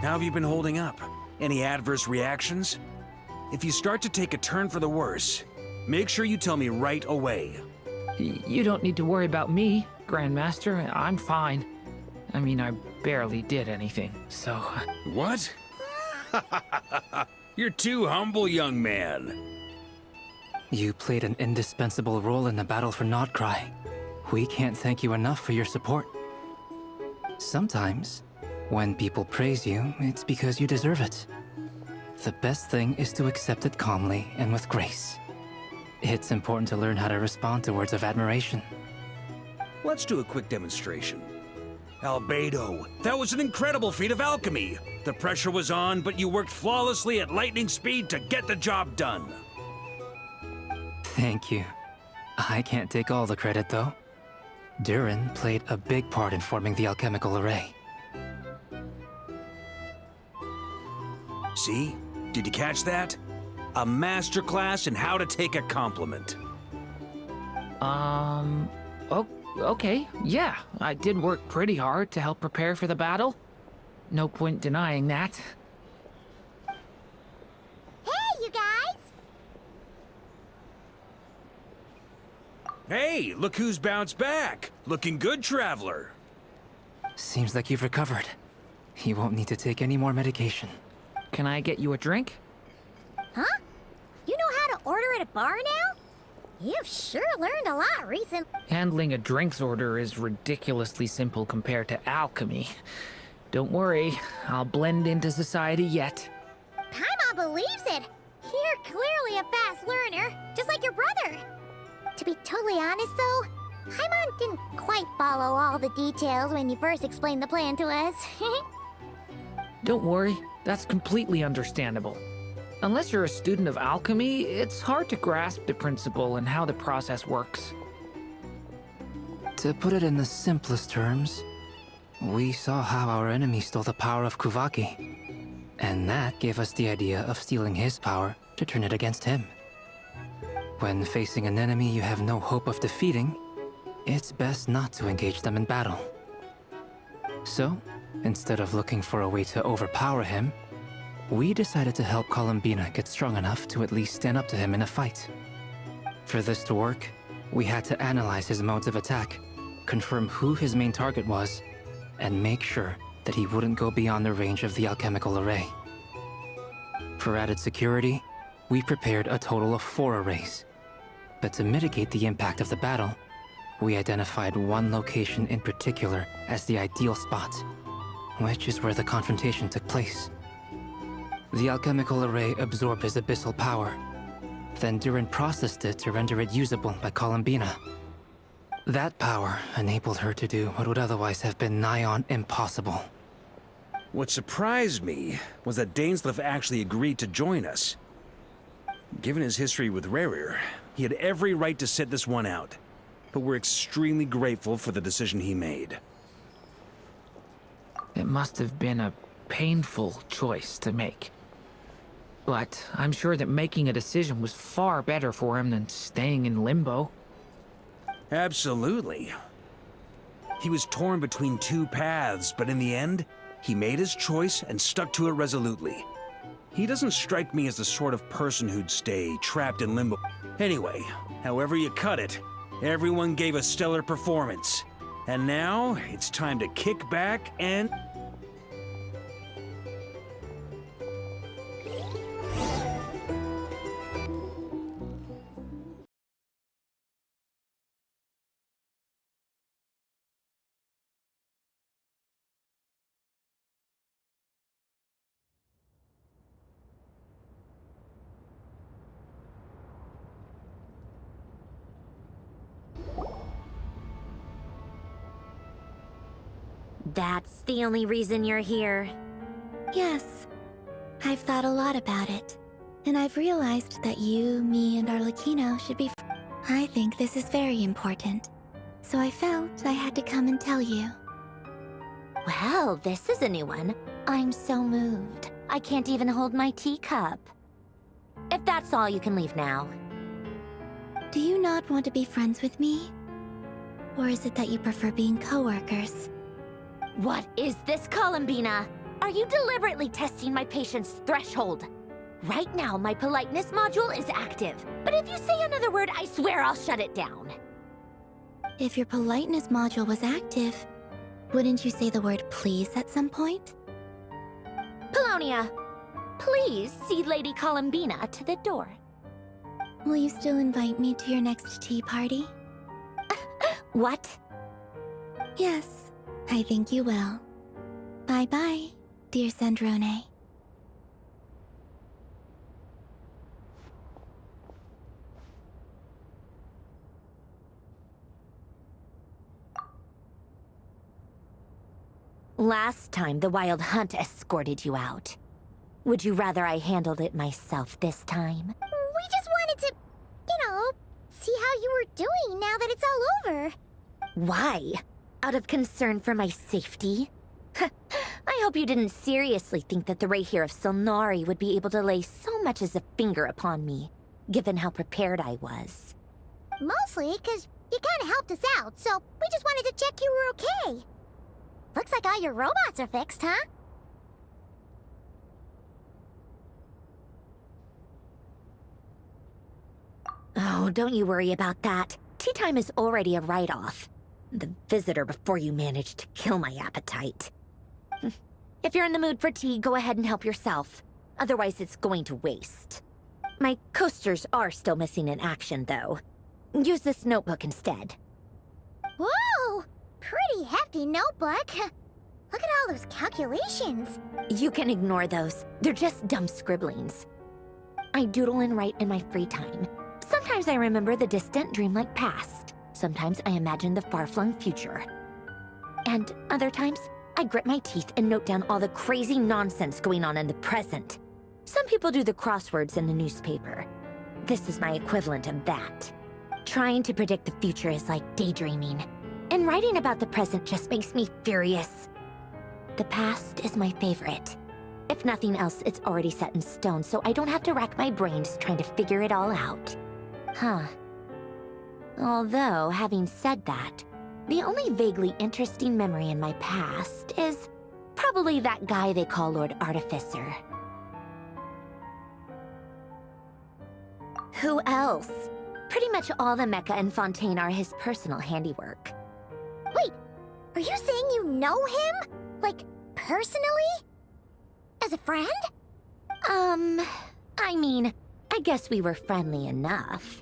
How have you been holding up? Any adverse reactions? If you start to take a turn for the worse, make sure you tell me right away. You don't need to worry about me, Grandmaster. I'm fine. I mean, I barely did anything, so... What? You're too humble, young man. You played an indispensable role in the battle for Nodcry. We can't thank you enough for your support. Sometimes, when people praise you, it's because you deserve it. The best thing is to accept it calmly and with grace. It's important to learn how to respond to words of admiration. Let's do a quick demonstration. Albedo, that was an incredible feat of alchemy. The pressure was on, but you worked flawlessly at lightning speed to get the job done. Thank you. I can't take all the credit, though. Durin played a big part in forming the alchemical array. See? Did you catch that? A masterclass in how to take a compliment. Okay, yeah. I did work pretty hard to help prepare for the battle. No point denying that. Hey, you guys! Hey, look who's bounced back. Looking good, Traveler. Seems like you've recovered. You won't need to take any more medication. Can I get you a drink? Huh? You know how to order at a bar now? You've sure learned a lot recently. Handling a drinks order is ridiculously simple compared to alchemy. Don't worry, I'll blend into society yet. Paimon believes it. You're clearly a fast learner, just like your brother. To be totally honest, though, Paimon didn't quite follow all the details when you first explained the plan to us. Don't worry, that's completely understandable. Unless you're a student of alchemy, it's hard to grasp the principle and how the process works. To put it in the simplest terms, we saw how our enemy stole the power of Kuvaki. And that gave us the idea of stealing his power to turn it against him. When facing an enemy you have no hope of defeating, it's best not to engage them in battle. So, instead of looking for a way to overpower him, we decided to help Columbina get strong enough to at least stand up to him in a fight. For this to work, we had to analyze his modes of attack, confirm who his main target was, and make sure that he wouldn't go beyond the range of the alchemical array. For added security, we prepared a total of 4 arrays. But to mitigate the impact of the battle, we identified one location in particular as the ideal spot, which is where the confrontation took place. The alchemical array absorbed his abyssal power. Then Durin processed it to render it usable by Columbina. That power enabled her to do what would otherwise have been nigh on impossible. What surprised me was that Dainsleif actually agreed to join us. Given his history with Rerir, he had every right to sit this one out. But we're extremely grateful for the decision he made. It must have been a painful choice to make. But I'm sure that making a decision was far better for him than staying in limbo. Absolutely. He was torn between 2 paths, but in the end, he made his choice and stuck to it resolutely. He doesn't strike me as the sort of person who'd stay trapped in limbo. Anyway, however you cut it, everyone gave a stellar performance. And now, it's time to kick back and... That's the only reason you're here. Yes. I've thought a lot about it. And I've realized that you, me, and Arlecchino should be I think this is very important. So I felt I had to come and tell you. Well, this is a new one. I'm so moved. I can't even hold my teacup. If that's all, you can leave now. Do you not want to be friends with me? Or is it that you prefer being co-workers? What is this, Columbina? Are you deliberately testing my patience threshold? Right now, my politeness module is active, but if you say another word, I swear I'll shut it down. If your politeness module was active, wouldn't you say the word please at some point? Paulownia, please see Lady Columbina to the door. Will you still invite me to your next tea party? What? Yes, I think you will. Bye-bye, dear Sandrone. Last time, the Wild Hunt escorted you out. Would you rather I handled it myself this time? We just wanted to, see how you were doing now that it's all over. Why? Out of concern for my safety? I hope you didn't seriously think that the Rayhir of Solnari would be able to lay so much as a finger upon me, given how prepared I was. Mostly because you kind of helped us out, so we just wanted to check you were okay. Looks like all your robots are fixed, huh? Oh, don't you worry about that. Tea time is already a write-off. The visitor before you managed to kill my appetite. If you're in the mood for tea, go ahead and help yourself. Otherwise, it's going to waste. My coasters are still missing in action, though. Use this notebook instead. Whoa! Pretty hefty notebook. Look at all those calculations. You can ignore those. They're just dumb scribblings. I doodle and write in my free time. Sometimes I remember the distant dreamlike past. Sometimes I imagine the far-flung future. And other times, I grit my teeth and note down all the crazy nonsense going on in the present. Some people do the crosswords in the newspaper. This is my equivalent of that. Trying to predict the future is like daydreaming. And writing about the present just makes me furious. The past is my favorite. If nothing else, it's already set in stone, so I don't have to rack my brains trying to figure it all out. Huh. Although, having said that, the only vaguely interesting memory in my past is probably that guy they call Lord Artificer. Who else? Pretty much all the mecha in Fontaine are his personal handiwork. Wait, are you saying you know him? Like, personally? As a friend? I mean, I guess we were friendly enough.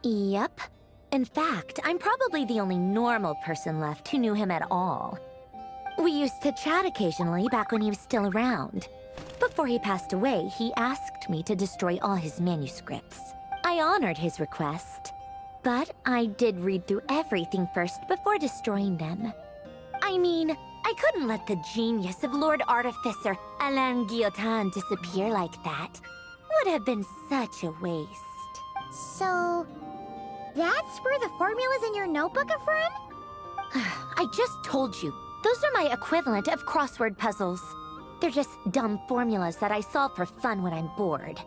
Yep. In fact, I'm probably the only normal person left who knew him at all. We used to chat occasionally back when he was still around. Before he passed away, he asked me to destroy all his manuscripts. I honored his request, but I did read through everything first before destroying them. I mean, I couldn't let the genius of Lord Artificer Alain Guillotin disappear like that. Would have been such a waste. So, that's where the formulas in your notebook are from? I just told you, those are my equivalent of crossword puzzles. They're just dumb formulas that I solve for fun when I'm bored.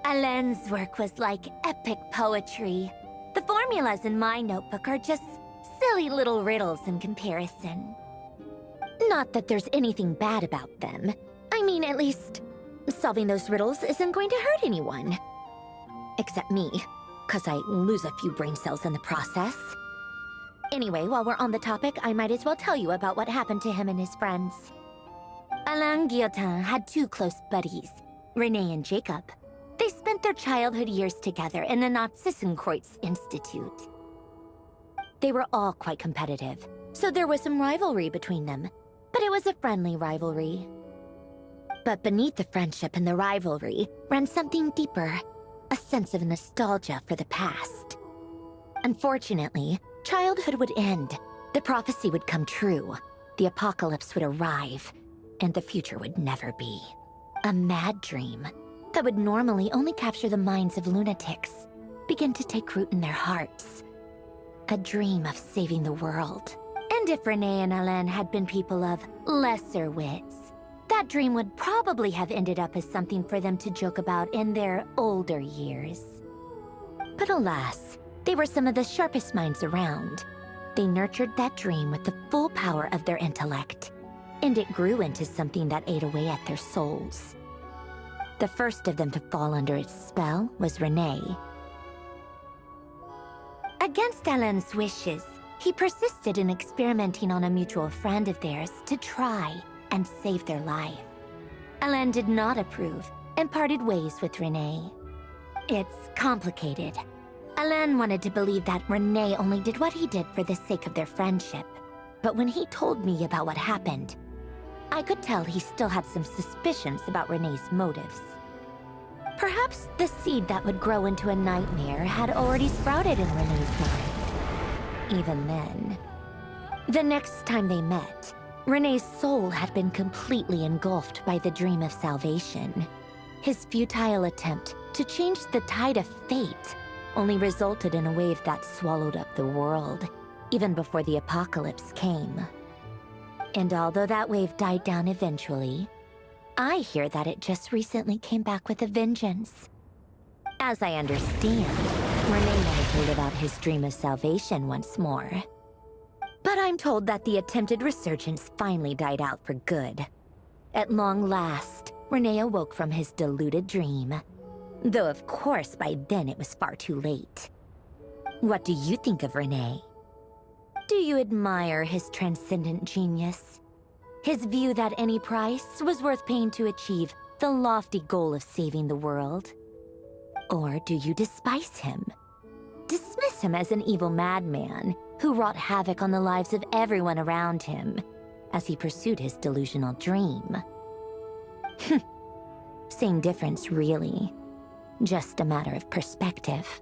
Alain's work was like epic poetry. The formulas in my notebook are just silly little riddles in comparison. Not that there's anything bad about them. I mean, at least, solving those riddles isn't going to hurt anyone. Except me, 'cause I lose a few brain cells in the process. Anyway, while we're on the topic, I might as well tell you about what happened to him and his friends. Alain Guillotin had two close buddies, Renee and Jacob. They spent their childhood years together in the Narzissenkreuz Institute. They were all quite competitive, so there was some rivalry between them, but it was a friendly rivalry. But beneath the friendship and the rivalry ran something deeper, a sense of nostalgia for the past. Unfortunately, childhood would end, the prophecy would come true, the apocalypse would arrive, and the future would never be. A mad dream that would normally only capture the minds of lunatics begin to take root in their hearts. A dream of saving the world. And if Renee and Alain had been people of lesser wits, that dream would probably have ended up as something for them to joke about in their older years. But alas, They were some of the sharpest minds around. They nurtured that dream with the full power of their intellect, and it grew into something that ate away at their souls. The first of them to fall under its spell was Renee. Against Alain's wishes, he persisted in experimenting on a mutual friend of theirs to try and save their life. Alain did not approve and parted ways with Renee. It's complicated. Alain wanted to believe that Renee only did what he did for the sake of their friendship. But when he told me about what happened, I could tell he still had some suspicions about Renee's motives. Perhaps the seed that would grow into a nightmare had already sprouted in Renee's mind. Even then. The next time they met, Renee's soul had been completely engulfed by the dream of salvation. His futile attempt to change the tide of fate only resulted in a wave that swallowed up the world, even before the apocalypse came. And although that wave died down eventually, I hear that it just recently came back with a vengeance. As I understand, Renee wanted to live out his dream of salvation once more. But I'm told that the attempted resurgence finally died out for good. At long last, Renee awoke from his deluded dream. Though of course by then it was far too late. What do you think of Renee? Do you admire his transcendent genius? His view that any price was worth paying to achieve the lofty goal of saving the world? Or do you despise him? Dismiss him as an evil madman who wrought havoc on the lives of everyone around him as he pursued his delusional dream? Same difference, really. Just a matter of perspective.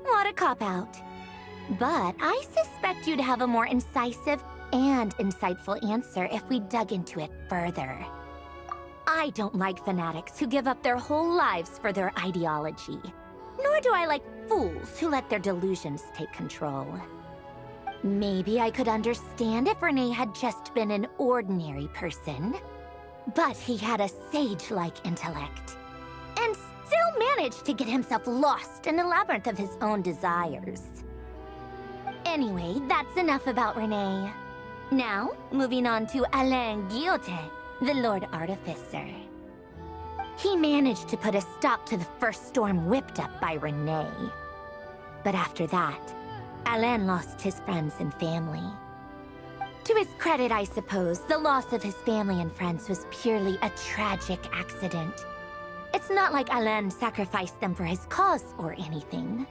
What a cop-out. But I suspect you'd have a more incisive and insightful answer if we dug into it further. I don't like fanatics who give up their whole lives for their ideology. Nor do I like fools who let their delusions take control. Maybe I could understand if Renee had just been an ordinary person. But he had a sage-like intellect. And still managed to get himself lost in the labyrinth of his own desires. Anyway, that's enough about Renee. Now, moving on to Alain Guillotin, the Lord Artificer. He managed to put a stop to the first storm whipped up by Renee. But after that, Alain lost his friends and family. To his credit, I suppose, the loss of his family and friends was purely a tragic accident. It's not like Alain sacrificed them for his cause or anything.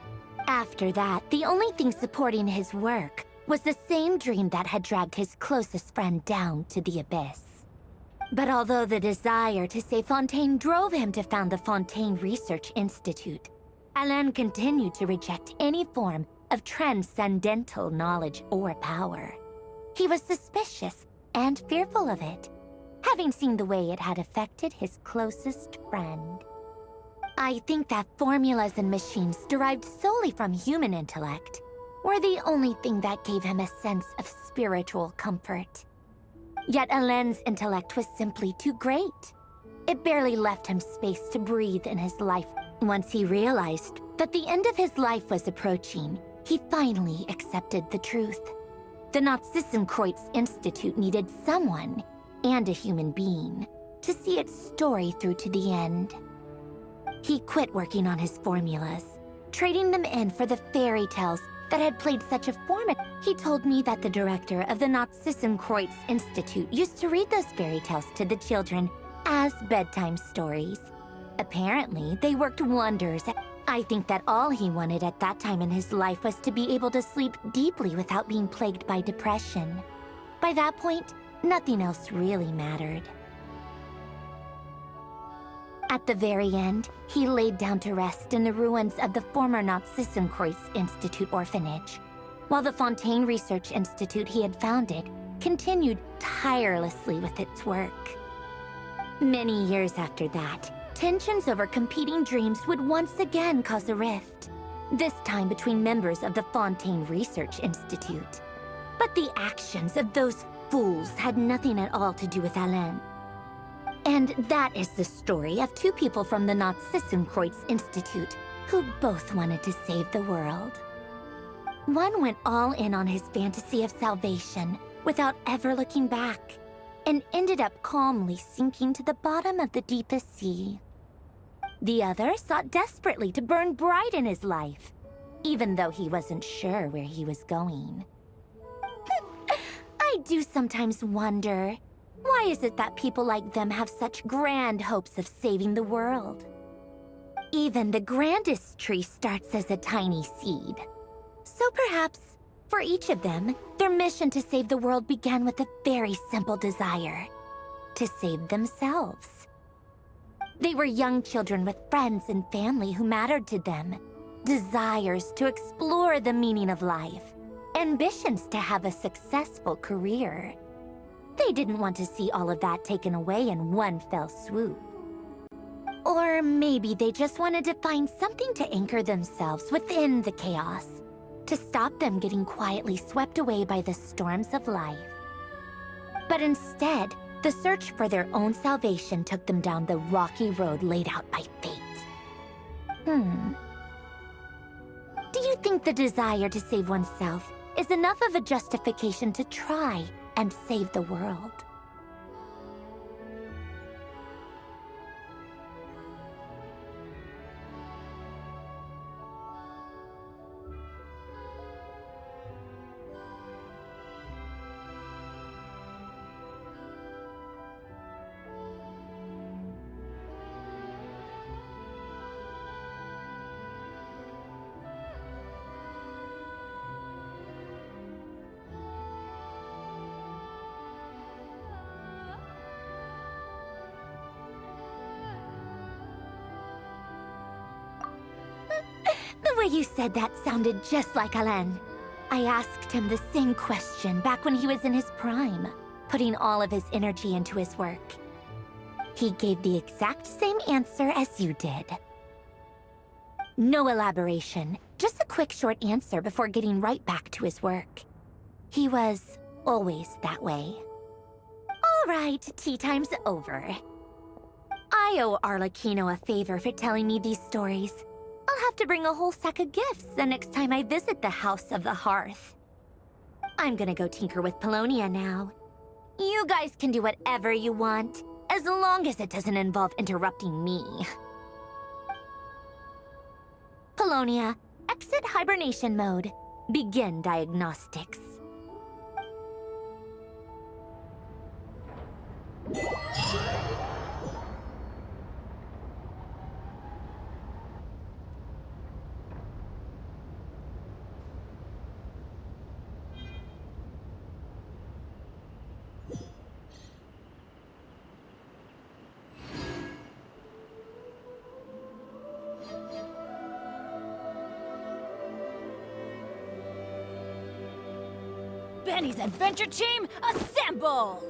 After that, the only thing supporting his work was the same dream that had dragged his closest friend down to the abyss. But although the desire to save Fontaine drove him to found the Fontaine Research Institute, Alain continued to reject any form of transcendental knowledge or power. He was suspicious and fearful of it, having seen the way it had affected his closest friend. I think that formulas and machines derived solely from human intellect were the only thing that gave him a sense of spiritual comfort. Yet Alain's intellect was simply too great. It barely left him space to breathe in his life. Once he realized that the end of his life was approaching, he finally accepted the truth. The Nazissenkreuz Institute needed someone, and a human being, to see its story through to the end. He quit working on his formulas, trading them in for the fairy tales that had played such a formative. He told me that the director of the Nazissenkreuz Institute used to read those fairy tales to the children as bedtime stories. Apparently, they worked wonders. I think that all he wanted at that time in his life was to be able to sleep deeply without being plagued by depression. By that point, nothing else really mattered. At the very end, he laid down to rest in the ruins of the former Nazissenkreuz Institute orphanage, while the Fontaine Research Institute he had founded continued tirelessly with its work. Many years after that, tensions over competing dreams would once again cause a rift, this time between members of the Fontaine Research Institute. But the actions of those fools had nothing at all to do with Alain. And that is the story of two people from the Narzissenkreuz Institute who both wanted to save the world. One went all in on his fantasy of salvation without ever looking back, and ended up calmly sinking to the bottom of the deepest sea. The other sought desperately to burn bright in his life, even though he wasn't sure where he was going. I do sometimes wonder, why is it that people like them have such grand hopes of saving the world? Even the grandest tree starts as a tiny seed. So perhaps, for each of them, their mission to save the world began with a very simple desire: to save themselves. They were young children with friends and family who mattered to them, desires to explore the meaning of life, ambitions to have a successful career. They didn't want to see all of that taken away in one fell swoop. Or maybe they just wanted to find something to anchor themselves within the chaos, to stop them getting quietly swept away by the storms of life. But instead, the search for their own salvation took them down the rocky road laid out by fate. Do you think the desire to save oneself is enough of a justification to try and save the world? The way you said that sounded just like Alain. I asked him the same question back when he was in his prime, putting all of his energy into his work. He gave the exact same answer as you did. No elaboration, just a quick short answer before getting right back to his work. He was always that way. All right, tea time's over. I owe Arlecchino a favor for telling me these stories. I'll have to bring a whole sack of gifts the next time I visit the House of the Hearth. I'm gonna go tinker with Paulownia now. You guys can do whatever you want, as long as it doesn't involve interrupting me. Paulownia, exit hibernation mode. Begin diagnostics. Benny's adventure team, assemble!